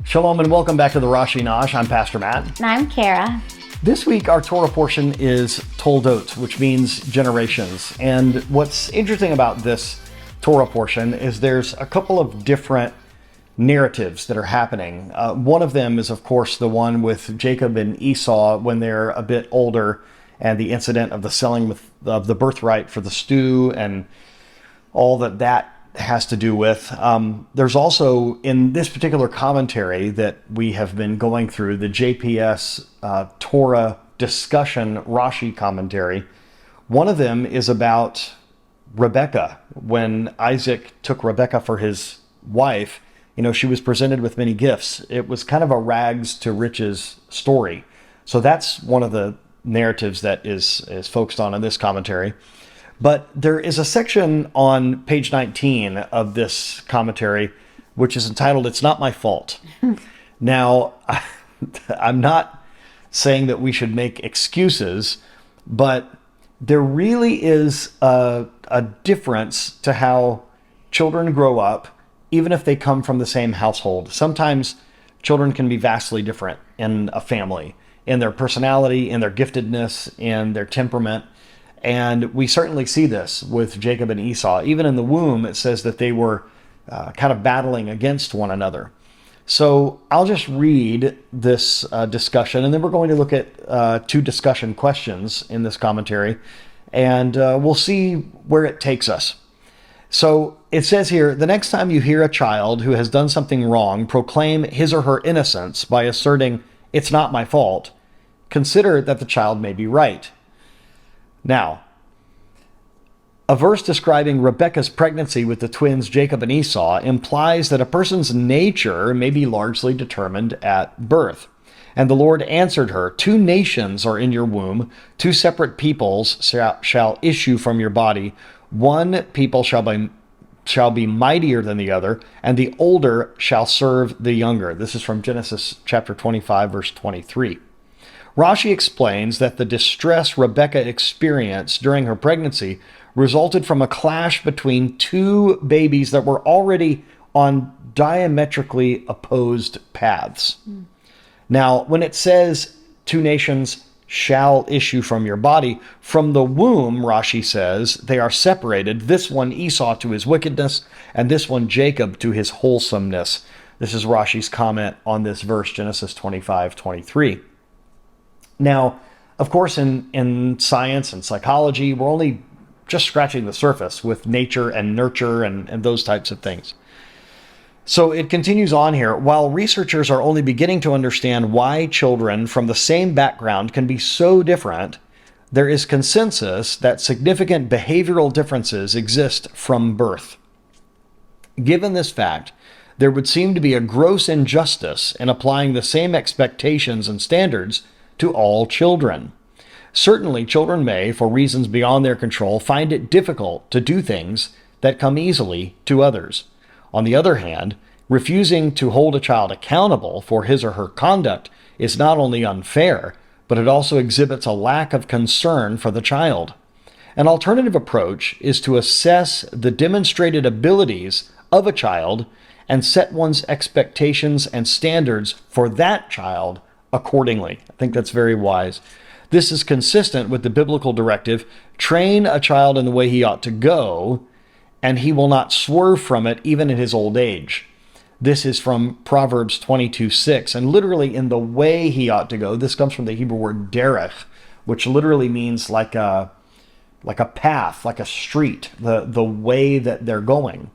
Shalom and welcome back to the Rashi Nosh. I'm Pastor Matt. And I'm Kara. This week our Torah portion is Toldot, which means generations. And what's interesting about this Torah portion is there's a couple of different narratives that are happening. One of them is, of course, the one with Jacob and Esau when they're a bit older, and the incident of the selling of the birthright for the stew and all that has to do with. There's also, in this particular commentary that we have been going through, the JPS Torah discussion Rashi commentary, one of them is about Rebekah. When Isaac took Rebekah for his wife, she was presented with many gifts. It was kind of a rags to riches story. So that's one of the narratives that is focused on in this commentary. But there is a section on page 19 of this commentary, which is entitled, "It's Not My Fault." Now, I'm not saying that we should make excuses, but there really is a difference to how children grow up, even if they come from the same household. Sometimes children can be vastly different in a family, in their personality, in their giftedness, in their temperament. And we certainly see this with Jacob and Esau. Even in the womb, it says that they were kind of battling against one another. So I'll just read this discussion, and then we're going to look at two discussion questions in this commentary, and we'll see where it takes us. So it says here, "The next time you hear a child who has done something wrong proclaim his or her innocence by asserting, 'It's not my fault,' consider that the child may be right." Now, a verse describing Rebekah's pregnancy with the twins Jacob and Esau implies that a person's nature may be largely determined at birth. "And the Lord answered her, 'Two nations are in your womb, two separate peoples shall issue from your body. One people shall be mightier than the other, and the older shall serve the younger.'" This is from Genesis chapter 25, verse 23. Rashi explains that the distress Rebekah experienced during her pregnancy resulted from a clash between two babies that were already on diametrically opposed paths. Now, when it says two nations shall issue from your body, from the womb, Rashi says, they are separated. This one Esau to his wickedness, and this one Jacob to his wholesomeness. This is Rashi's comment on this verse, Genesis 25:23. Now, of course, in science and psychology, we're only just scratching the surface with nature and nurture and those types of things. So it continues on here. "While researchers are only beginning to understand why children from the same background can be so different, there is consensus that significant behavioral differences exist from birth. Given this fact, there would seem to be a gross injustice in applying the same expectations and standards to all children. Certainly, children may, for reasons beyond their control, find it difficult to do things that come easily to others. On the other hand, refusing to hold a child accountable for his or her conduct is not only unfair, but it also exhibits a lack of concern for the child. An alternative approach is to assess the demonstrated abilities of a child and set one's expectations and standards for that child accordingly." I think that's very wise. This is consistent with the biblical directive, "Train a child in the way he ought to go, and he will not swerve from it even in his old age." This is from Proverbs 22:6, and literally in the way he ought to go. This comes from the Hebrew word derech, which literally means like a path, like a street, the way that they're going.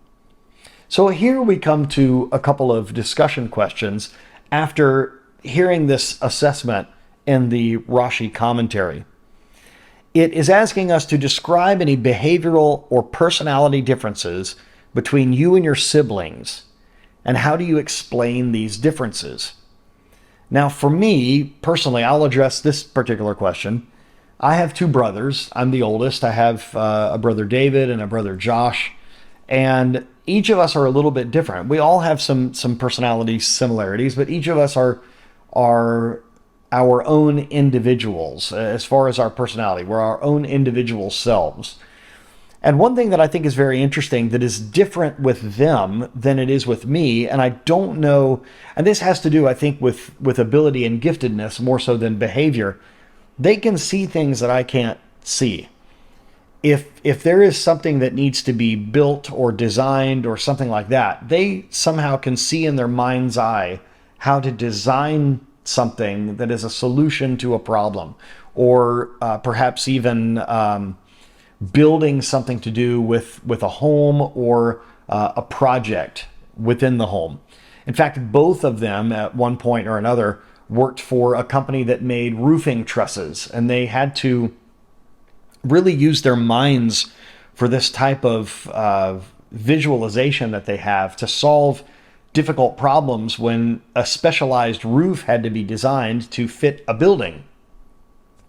So here we come to a couple of discussion questions after hearing this assessment in the Rashi commentary. It is asking us to describe any behavioral or personality differences between you and your siblings, and how do you explain these differences? Now, for me, personally, I'll address this particular question. I have two brothers. I'm the oldest. I have a brother David and a brother Josh, and each of us are a little bit different. We all have some personality similarities, but each of us are our own individuals as far as our personality. We're our own individual selves. And one thing that I think is very interesting that is different with them than it is with me, and I don't know, and this has to do, I think, with ability and giftedness more so than behavior. They can see things that I can't see. If there is something that needs to be built or designed or something like that, they somehow can see in their mind's eye how to design something that is a solution to a problem, or perhaps even building something to do with a home or a project within the home. In fact, both of them at one point or another worked for a company that made roofing trusses, and they had to really use their minds for this type of visualization that they have to solve difficult problems when a specialized roof had to be designed to fit a building.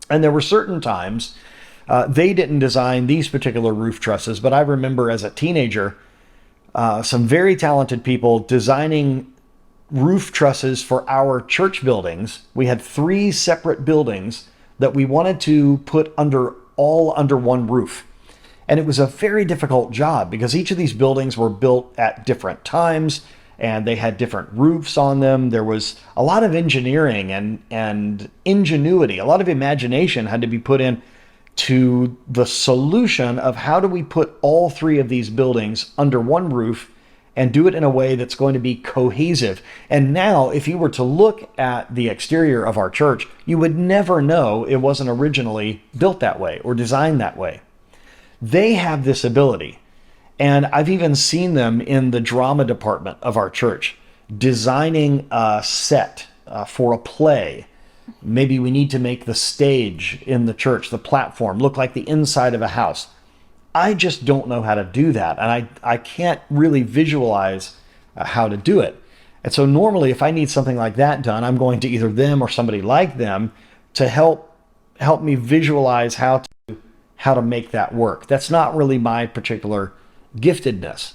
And there were certain times they didn't design these particular roof trusses, but I remember as a teenager, some very talented people designing roof trusses for our church buildings. We had 3 separate buildings that we wanted to put all under one roof. And it was a very difficult job because each of these buildings were built at different times and they had different roofs on them. There was a lot of engineering and ingenuity, a lot of imagination had to be put in to the solution of how do we put all 3 of these buildings under one roof and do it in a way that's going to be cohesive. And now, if you were to look at the exterior of our church, you would never know it wasn't originally built that way or designed that way. They have this ability. And I've even seen them in the drama department of our church, designing a set for a play. Maybe we need to make the stage in the church, the platform, look like the inside of a house. I just don't know how to do that. And I can't really visualize how to do it. And so normally if I need something like that done, I'm going to either them or somebody like them to help me visualize how to make that work. That's not really my particular giftedness.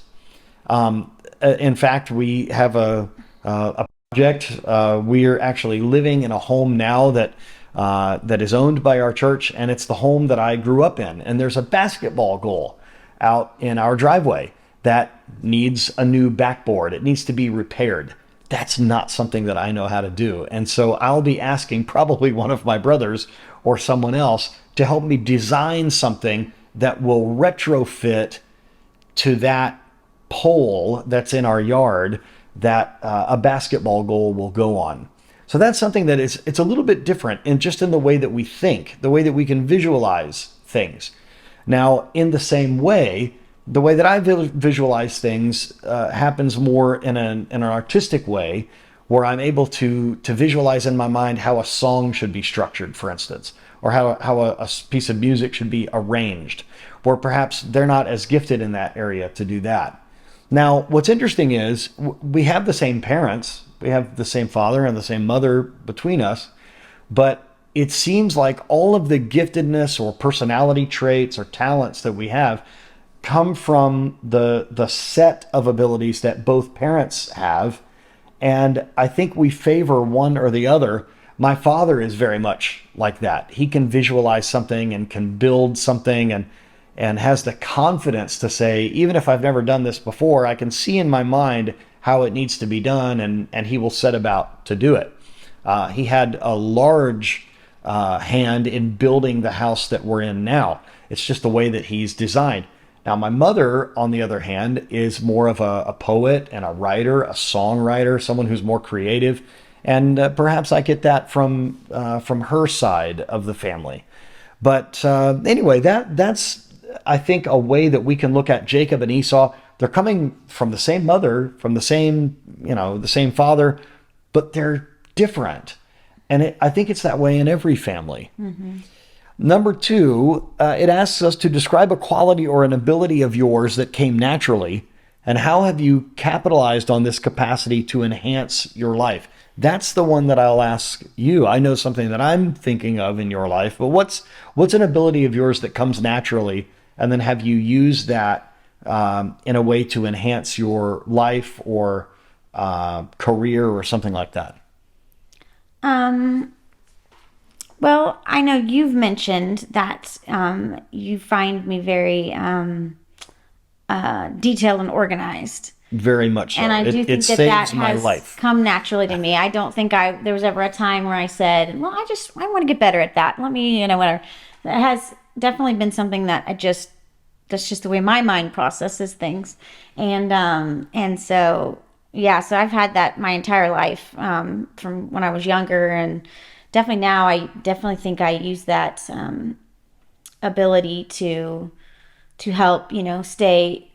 In fact, we have a project. We are actually living in a home now that is owned by our church, and it's the home that I grew up in. And there's a basketball goal out in our driveway that needs a new backboard. It needs to be repaired. That's not something that I know how to do. And so I'll be asking probably one of my brothers or someone else to help me design something that will retrofit to that pole that's in our yard that a basketball goal will go on. So that's something that it's a little bit different in just in the way that we think, the way that we can visualize things. Now, in the same way, the way that I visualize things happens more in an artistic way, where I'm able to visualize in my mind how a song should be structured, for instance, or how a piece of music should be arranged, where perhaps they're not as gifted in that area to do that. Now, what's interesting is we have the same parents, we have the same father and the same mother between us, but it seems like all of the giftedness or personality traits or talents that we have come from the set of abilities that both parents have. And I think we favor one or the other. My father is very much like that. He can visualize something and can build something and has the confidence to say, even if I've never done this before, I can see in my mind how it needs to be done, and he will set about to do it. He had a large hand in building the house that we're in now. It's just the way that he's designed. Now, my mother, on the other hand, is more of a poet and a writer, a songwriter, someone who's more creative. And perhaps I get that from her side of the family. But anyway, that's, I think, a way that we can look at Jacob and Esau. They're coming from the same mother, from the same father, but they're different. And I think it's that way in every family. Mm-hmm. Number 2, it asks us to describe a quality or an ability of yours that came naturally, and how have you capitalized on this capacity to enhance your life? That's the one that I'll ask you. I know something that I'm thinking of in your life, but what's an ability of yours that comes naturally, and then have you used that in a way to enhance your life or career or something like that? Well, I know you've mentioned that you find me very detailed and organized. Very much And so. I do It think that that saves my has life. come naturally to me. I don't think there was ever a time where I said, well, I want to get better at that. Let me, whatever. It has definitely been something that that's just the way my mind processes things. And so, yeah, so I've had that my entire life, from when I was younger. And definitely now, I definitely think I use that, ability to help, stay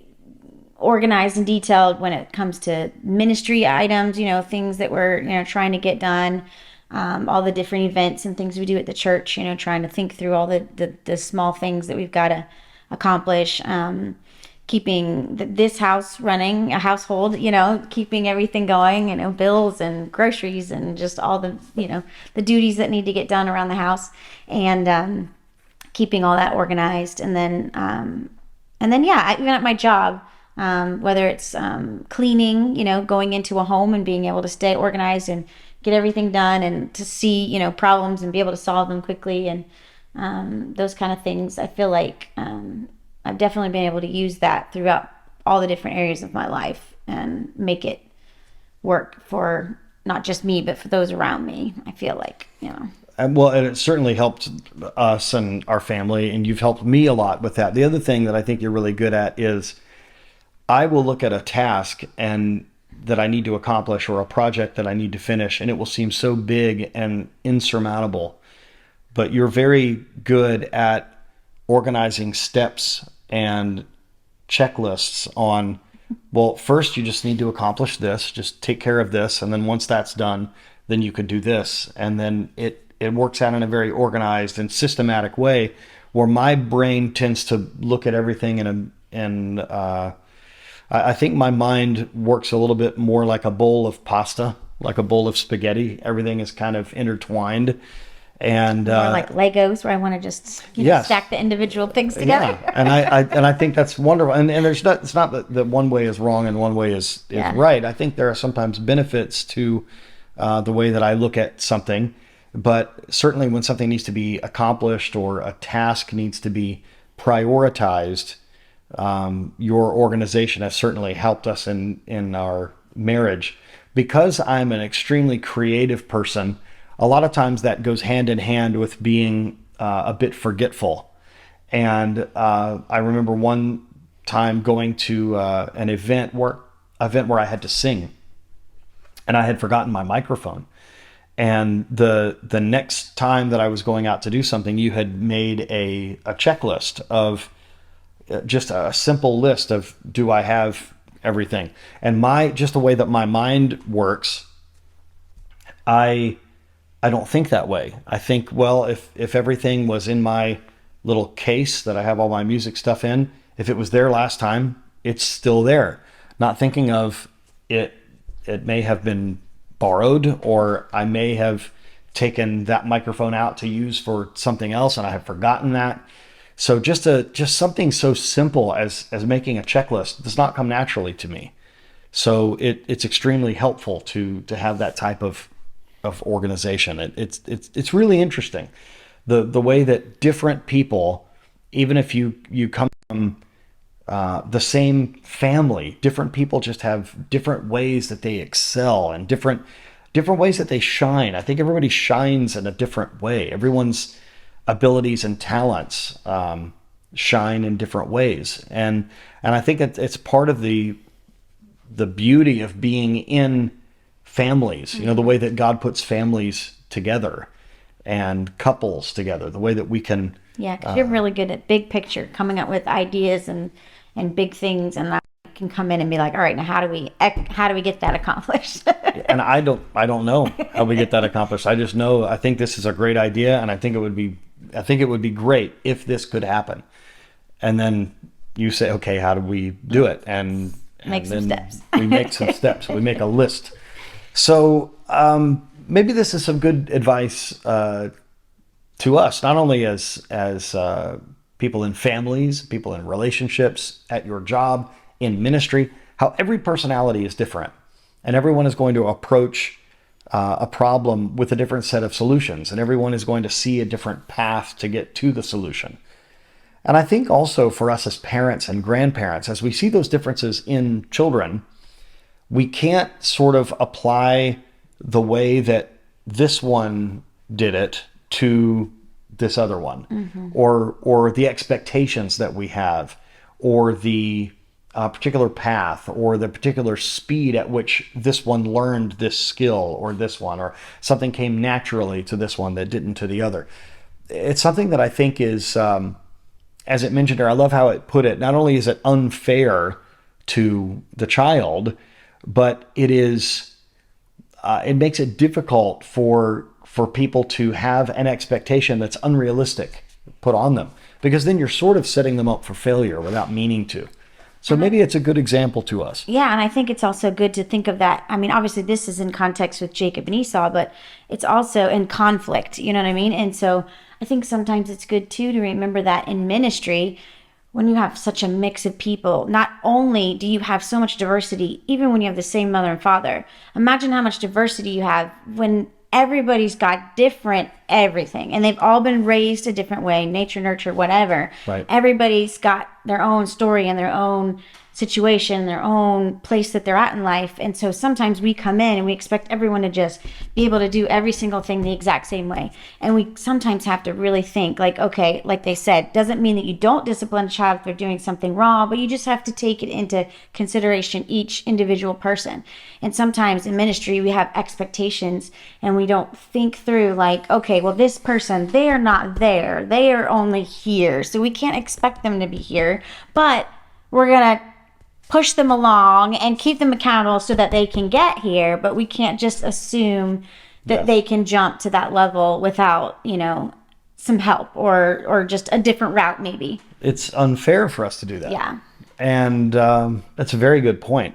organized and detailed when it comes to ministry items, things that we're, trying to get done, all the different events and things we do at the church, trying to think through all the small things that we've got to accomplish, keeping this house running, a household, keeping everything going, bills and groceries and just all the duties that need to get done around the house, and keeping all that organized. And then, yeah, even at my job, whether it's cleaning, going into a home and being able to stay organized and get everything done, and to see, problems and be able to solve them quickly, and those kind of things. I feel like I've definitely been able to use that throughout all the different areas of my life and make it work for not just me, but for those around me. I feel like. And it certainly helped us and our family, and you've helped me a lot with that. The other thing that I think you're really good at is I will look at a task and that I need to accomplish, or a project that I need to finish, and it will seem so big and insurmountable. But you're very good at organizing steps and checklists on, well, first you just need to accomplish this, just take care of this, and then once that's done, then you could do this. And then it works out in a very organized and systematic way, where my brain tends to look at everything I think my mind works a little bit more like a bowl of pasta, like a bowl of spaghetti. Everything is kind of intertwined. And More like Legos, where I want to just yes, stack the individual things together. yeah, and I think that's wonderful. And there's not, it's not that one way is wrong and one way is Yeah. right. I think there are sometimes benefits to the way that I look at something, but certainly when something needs to be accomplished or a task needs to be prioritized, your organization has certainly helped us in our marriage. Because I'm an extremely creative person, a lot of times that goes hand in hand with being a bit forgetful. And I remember one time going to an event where I had to sing, and I had forgotten my microphone. And the next time that I was going out to do something, you had made a checklist of just a simple list of, do I have everything? And just the way that my mind works, I don't think that way. I think, well, if everything was in my little case that I have all my music stuff in, if it was there last time, it's still there. Not thinking of it, it may have been borrowed, or I may have taken that microphone out to use for something else and I have forgotten that. So just something so simple as making a checklist does not come naturally to me. So it's extremely helpful to have that type of organization. It's really interesting, the way that different people, even if you come from the same family, different people just have different ways that they excel and different ways that they shine. I think everybody shines in a different way. Everyone's abilities and talents shine in different ways, and I think it's part of the beauty of being in families. The way that God puts families together and couples together, the way that we can. Yeah, because you're really good at big picture, coming up with ideas and big things, and I can come in and be like, all right, now how do we get that accomplished? And I don't know how we get that accomplished. I just know I think this is a great idea, and I think it would be great if this could happen. And then you say, okay, how do we do it? And Make some steps. We make some steps. We make a list. So maybe this is some good advice to us, not only as people in families, people in relationships, at your job, in ministry, how every personality is different. And everyone is going to approach a problem with a different set of solutions, and everyone is going to see a different path to get to the solution. And I think also for us as parents and grandparents, as we see those differences in children, we can't sort of apply the way that this one did it to this other one, or the expectations that we have, or the particular path, or the particular speed at which this one learned this skill, or this one, or something came naturally to this one that didn't to the other. It's something that I think is, as it mentioned here, I love how it put it. Not only is it unfair to the child, but it is, it makes it difficult for people to have an expectation that's unrealistic put on them, because then you're sort of setting them up for failure without meaning to. So maybe it's a good example to us. Yeah, and I think it's also good to think of that. I mean, obviously this is in context with Jacob and Esau, but it's also in conflict, you know what I mean? And so I think sometimes it's good too to remember that in ministry, when you have such a mix of people, not only do you have so much diversity, even when you have the same mother and father, imagine how much diversity you have when everybody's got different everything, and they've all been raised a different way, nature, nurture, whatever. Right. Everybody's got their own story and their own situation, their own place that they're at in life. And so sometimes we come in and we expect everyone to just be able to do every single thing the exact same way. And we sometimes have to really think like, okay, like they said, doesn't mean that you don't discipline a child if they're doing something wrong, but you just have to take it into consideration, each individual person. And sometimes in ministry, we have expectations and we don't think through like, okay, well, this person, they are not there. They are only here. So we can't expect them to be here, but we're going to push them along and keep them accountable so that they can get here. But we can't just assume that they can jump to that level without, you know, some help or just a different route maybe. It's unfair for us to do that. Yeah. And that's a very good point.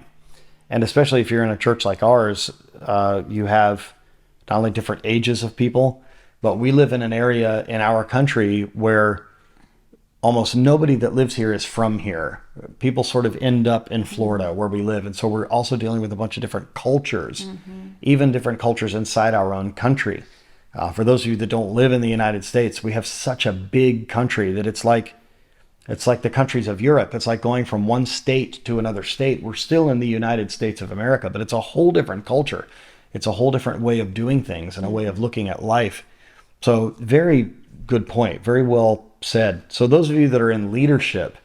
And especially if you're in a church like ours, you have not only different ages of people, but we live in an area in our country where almost nobody that lives here is from here. People sort of end up in Florida where we live. And so we're also dealing with a bunch of different cultures, even different cultures inside our own country. For those of you that don't live in the United States, we have such a big country that it's like the countries of Europe. It's like going from one state to another state. We're still in the United States of America, but it's a whole different culture. It's a whole different way of doing things and a way of looking at life. So very good point. Very well said. So those of you that are in leadership,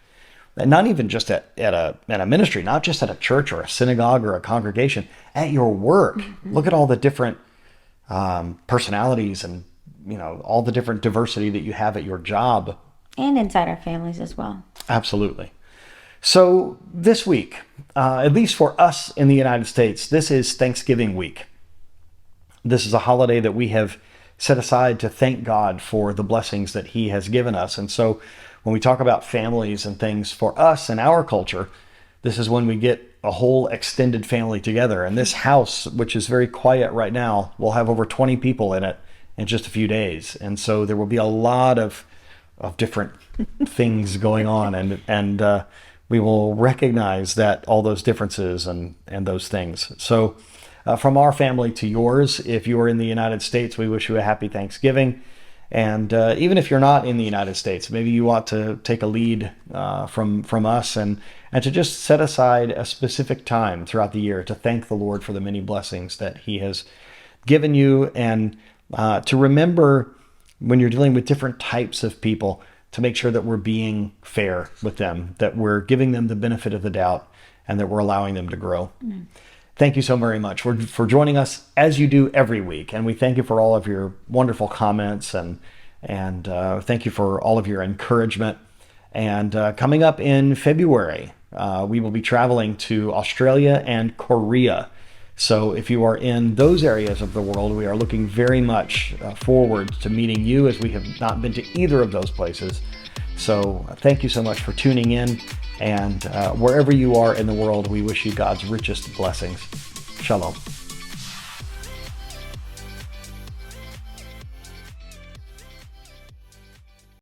and not even just at a ministry, not just at a church or a synagogue or a congregation, at your work, look at all the different personalities and, you know, all the different diversity that you have at your job. And inside our families as well. Absolutely. So this week, at least for us in the United States, this is Thanksgiving week. This is a holiday that we have set aside to thank God for the blessings that he has given us. And so when we talk about families and things for us in our culture, this is when we get a whole extended family together. And this house, which is very quiet right now, will have over 20 people in it in just a few days. And so there will be a lot of different things going on. And we will recognize that all those differences and those things. So from our family to yours, if you are in the United States, we wish you a happy Thanksgiving. And even if you're not in the United States, maybe you want to take a lead from us and to just set aside a specific time throughout the year to thank the Lord for the many blessings that he has given you, and to remember when you're dealing with different types of people to make sure that we're being fair with them, that we're giving them the benefit of the doubt, and that we're allowing them to grow. Thank you so very much for joining us, as you do every week. And we thank you for all of your wonderful comments and thank you for all of your encouragement. And coming up in February, we will be traveling to Australia and Korea. So if you are in those areas of the world, we are looking very much forward to meeting you, as we have not been to either of those places. So thank you so much for tuning in. And wherever you are in the world, we wish you God's richest blessings. Shalom.